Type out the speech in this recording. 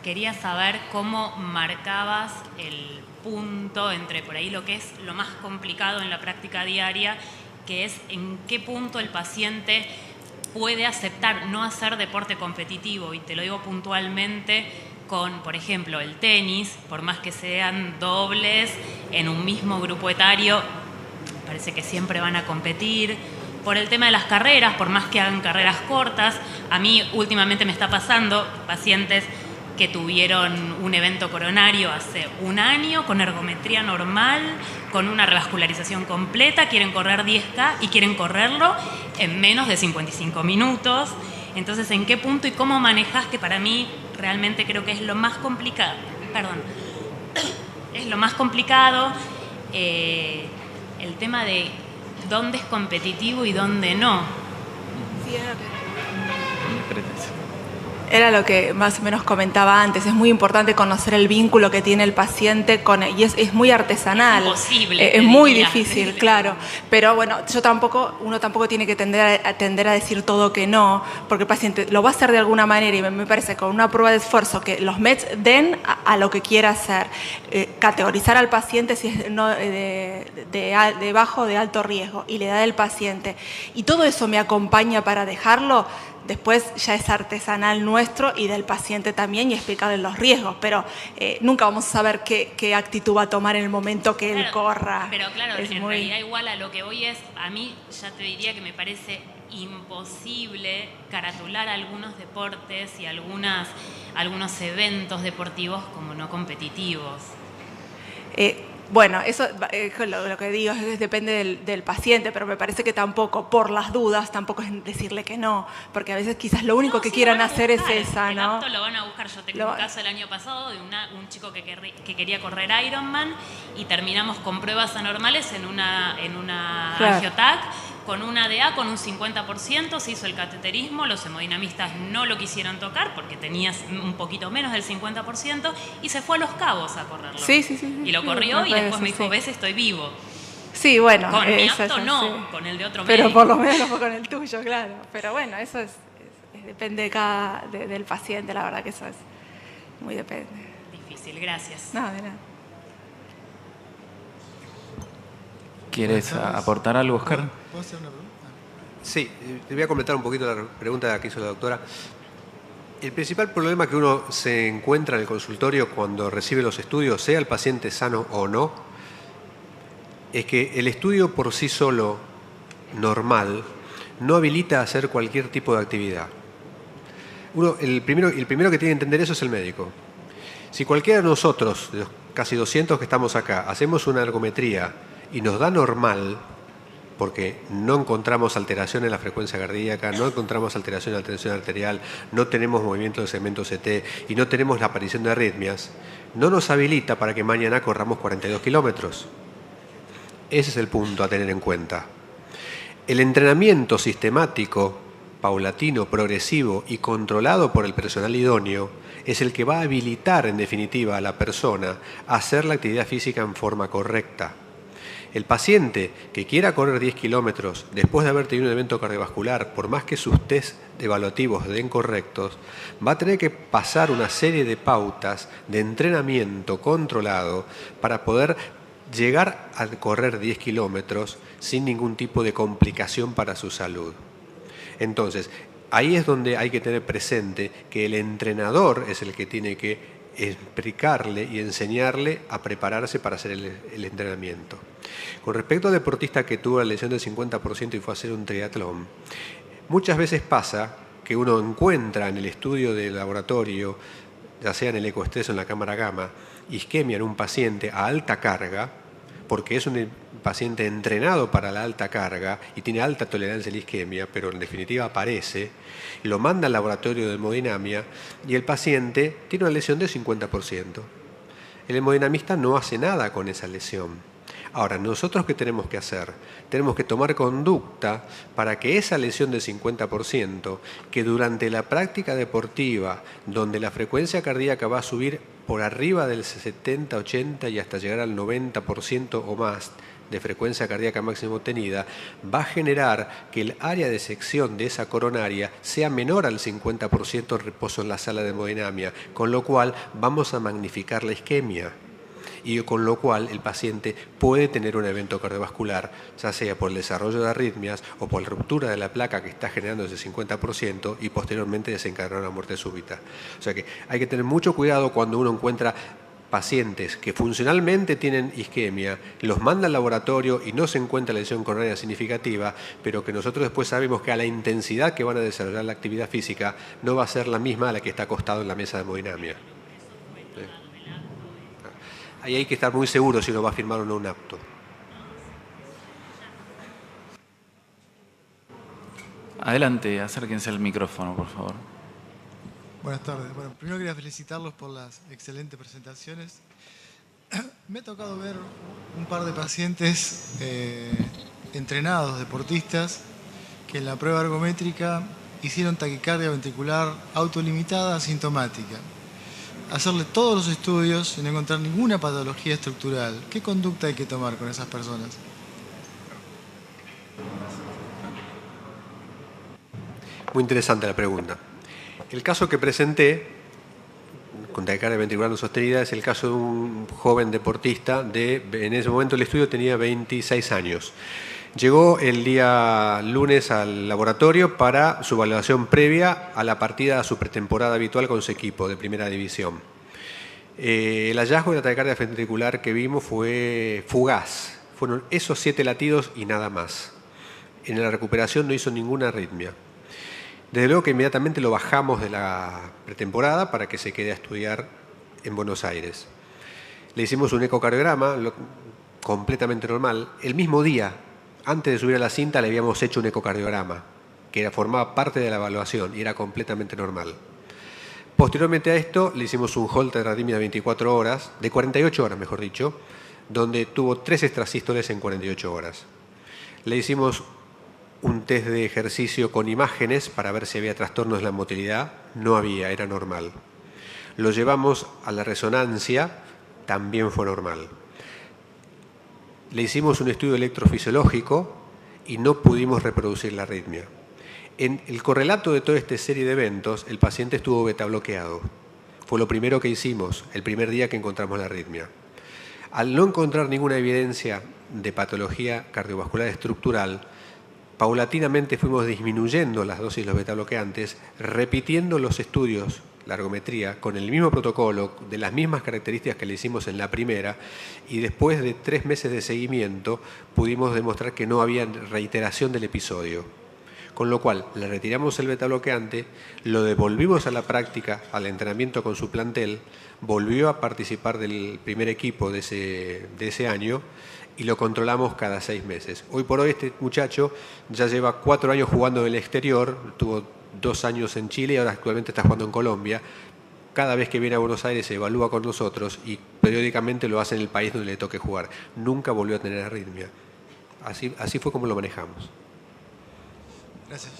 Quería saber cómo marcabas el punto entre por ahí lo que es lo más complicado en la práctica diaria, que es en qué punto el paciente puede aceptar no hacer deporte competitivo. Y te lo digo puntualmente con, por ejemplo, el tenis, por más que sean dobles en un mismo grupo etario, parece que siempre van a competir. Por el tema de las carreras, por más que hagan carreras cortas, a mí últimamente me está pasando pacientes que tuvieron un evento coronario hace un año con ergometría normal, con una revascularización completa, quieren correr 10K y quieren correrlo en menos de 55 minutos. Entonces, ¿en qué punto y cómo manejas? Que para mí realmente creo que es lo más complicado. Perdón. Es lo más complicado el tema de dónde es competitivo y dónde no. Sí, era lo que más o menos comentaba antes. Es muy importante conocer el vínculo que tiene el paciente con él, y es muy artesanal. Es imposible. Es muy difícil, claro. Pero bueno, uno tampoco tiene que tender a decir todo que no, porque el paciente lo va a hacer de alguna manera, y me parece con una prueba de esfuerzo que los METs den a lo que quiera hacer. Categorizar al paciente si es de bajo o de alto riesgo, y la edad del paciente. Y todo eso me acompaña para dejarlo. Después ya es artesanal nuestro y del paciente también, y explicarle los riesgos, pero nunca vamos a saber qué actitud va a tomar en el momento que él corra. Pero claro, en realidad igual a lo que voy es, a mí ya te diría que me parece imposible caratular algunos deportes y algunos eventos deportivos como no competitivos. Bueno, eso lo que digo es que depende del paciente, pero me parece que tampoco, por las dudas, tampoco es decirle que no, porque a veces quizás lo único que quieran hacer es esa, ¿no? El apto lo van a buscar. Yo tengo un caso el año pasado de un chico que quería correr Ironman, y terminamos con pruebas anormales en una claro. Angiotac, con una DA con un 50%, se hizo el cateterismo, los hemodinamistas no lo quisieron tocar porque tenía un poquito menos del 50%, y se fue a Los Cabos a correrlo. Sí. Y lo corrió, y después me dijo, ¿ves? Estoy vivo. Sí, bueno. Con mi apto no, sí. Con el de otro médico. Pero por lo menos no fue con el tuyo, claro. Pero bueno, eso depende del paciente, la verdad que eso es muy depende. Difícil, gracias. No, de nada. ¿Quieres aportar algo, Oscar? ¿Puedo hacer una pregunta? Sí, te voy a completar un poquito la pregunta que hizo la doctora. El principal problema que uno se encuentra en el consultorio cuando recibe los estudios, sea el paciente sano o no, es que el estudio por sí solo, normal, no habilita a hacer cualquier tipo de actividad. El primero que tiene que entender eso es el médico. Si cualquiera de nosotros, de los casi 200 que estamos acá, hacemos una ergometría y nos da normal, porque no encontramos alteración en la frecuencia cardíaca, no encontramos alteración en la tensión arterial, no tenemos movimiento de segmento CT y no tenemos la aparición de arritmias, no nos habilita para que mañana corramos 42 kilómetros. Ese es el punto a tener en cuenta. El entrenamiento sistemático, paulatino, progresivo y controlado por el personal idóneo es el que va a habilitar en definitiva a la persona a hacer la actividad física en forma correcta. El paciente que quiera correr 10 kilómetros después de haber tenido un evento cardiovascular, por más que sus test evaluativos den correctos, va a tener que pasar una serie de pautas de entrenamiento controlado para poder llegar a correr 10 kilómetros sin ningún tipo de complicación para su salud. Entonces, ahí es donde hay que tener presente que el entrenador es el que tiene que explicarle y enseñarle a prepararse para hacer el entrenamiento. Con respecto al deportista que tuvo la lesión del 50% y fue a hacer un triatlón, muchas veces pasa que uno encuentra en el estudio del laboratorio, ya sea en el ecoestrés o en la cámara gamma, isquemia en un paciente a alta carga, porque es un paciente entrenado para la alta carga y tiene alta tolerancia a la isquemia, pero en definitiva aparece, lo manda al laboratorio de hemodinamia y el paciente tiene una lesión de 50%. El hemodinamista no hace nada con esa lesión. Ahora, ¿nosotros qué tenemos que hacer? Tenemos que tomar conducta para que esa lesión del 50%, que durante la práctica deportiva, donde la frecuencia cardíaca va a subir por arriba del 70, 80 y hasta llegar al 90% o más, de frecuencia cardíaca máxima obtenida va a generar que el área de sección de esa coronaria sea menor al 50% en reposo en la sala de hemodinamia, con lo cual vamos a magnificar la isquemia. Y con lo cual el paciente puede tener un evento cardiovascular, ya sea por el desarrollo de arritmias o por la ruptura de la placa que está generando ese 50% y posteriormente desencadenar una muerte súbita. O sea que hay que tener mucho cuidado cuando uno encuentra pacientes que funcionalmente tienen isquemia, los manda al laboratorio y no se encuentra lesión coronaria significativa, pero que nosotros después sabemos que a la intensidad que van a desarrollar la actividad física no va a ser la misma a la que está acostado en la mesa de hemodinamia. Ahí hay que estar muy seguro si uno va a firmar o no un acto. Adelante, acérquense al micrófono, por favor. Buenas tardes. Bueno, primero quería felicitarlos por las excelentes presentaciones. Me ha tocado ver un par de pacientes entrenados, deportistas, que en la prueba ergométrica hicieron taquicardia ventricular autolimitada asintomática. Hacerle todos los estudios y no encontrar ninguna patología estructural. ¿Qué conducta hay que tomar con esas personas? Muy interesante la pregunta. El caso que presenté con taquicardia ventricular no sostenida es el caso de un joven deportista en ese momento el estudio tenía 26 años. Llegó el día lunes al laboratorio para su evaluación previa a la partida a su pretemporada habitual con su equipo de primera división. El hallazgo de la taquicardia ventricular que vimos fue fugaz. Fueron esos 7 latidos y nada más. En la recuperación no hizo ninguna arritmia. Desde luego que inmediatamente lo bajamos de la pretemporada para que se quede a estudiar en Buenos Aires. Le hicimos un ecocardiograma completamente normal. El mismo día, antes de subir a la cinta, le habíamos hecho un ecocardiograma, que formaba parte de la evaluación y era completamente normal. Posteriormente a esto, le hicimos un Holter de arritmia de 24 horas, de 48 horas mejor dicho, donde tuvo 3 extrasístoles en 48 horas. Le hicimos un test de ejercicio con imágenes para ver si había trastornos de la motilidad. No había, era normal. Lo llevamos a la resonancia, también fue normal. Le hicimos un estudio electrofisiológico y no pudimos reproducir la arritmia. En el correlato de toda esta serie de eventos, el paciente estuvo beta bloqueado. Fue lo primero que hicimos, el primer día que encontramos la arritmia. Al no encontrar ninguna evidencia de patología cardiovascular estructural, paulatinamente fuimos disminuyendo las dosis de los beta bloqueantes, repitiendo los estudios, la ergometría, con el mismo protocolo, de las mismas características que le hicimos en la primera, y después de 3 meses de seguimiento pudimos demostrar que no había reiteración del episodio. Con lo cual, le retiramos el beta bloqueante, lo devolvimos a la práctica, al entrenamiento con su plantel, volvió a participar del primer equipo de ese año y lo controlamos cada 6 meses. Hoy por hoy este muchacho ya lleva 4 años jugando en el exterior, tuvo 2 años en Chile y ahora actualmente está jugando en Colombia. Cada vez que viene a Buenos Aires se evalúa con nosotros y periódicamente lo hace en el país donde le toque jugar. Nunca volvió a tener arritmia. Así fue como lo manejamos. Gracias.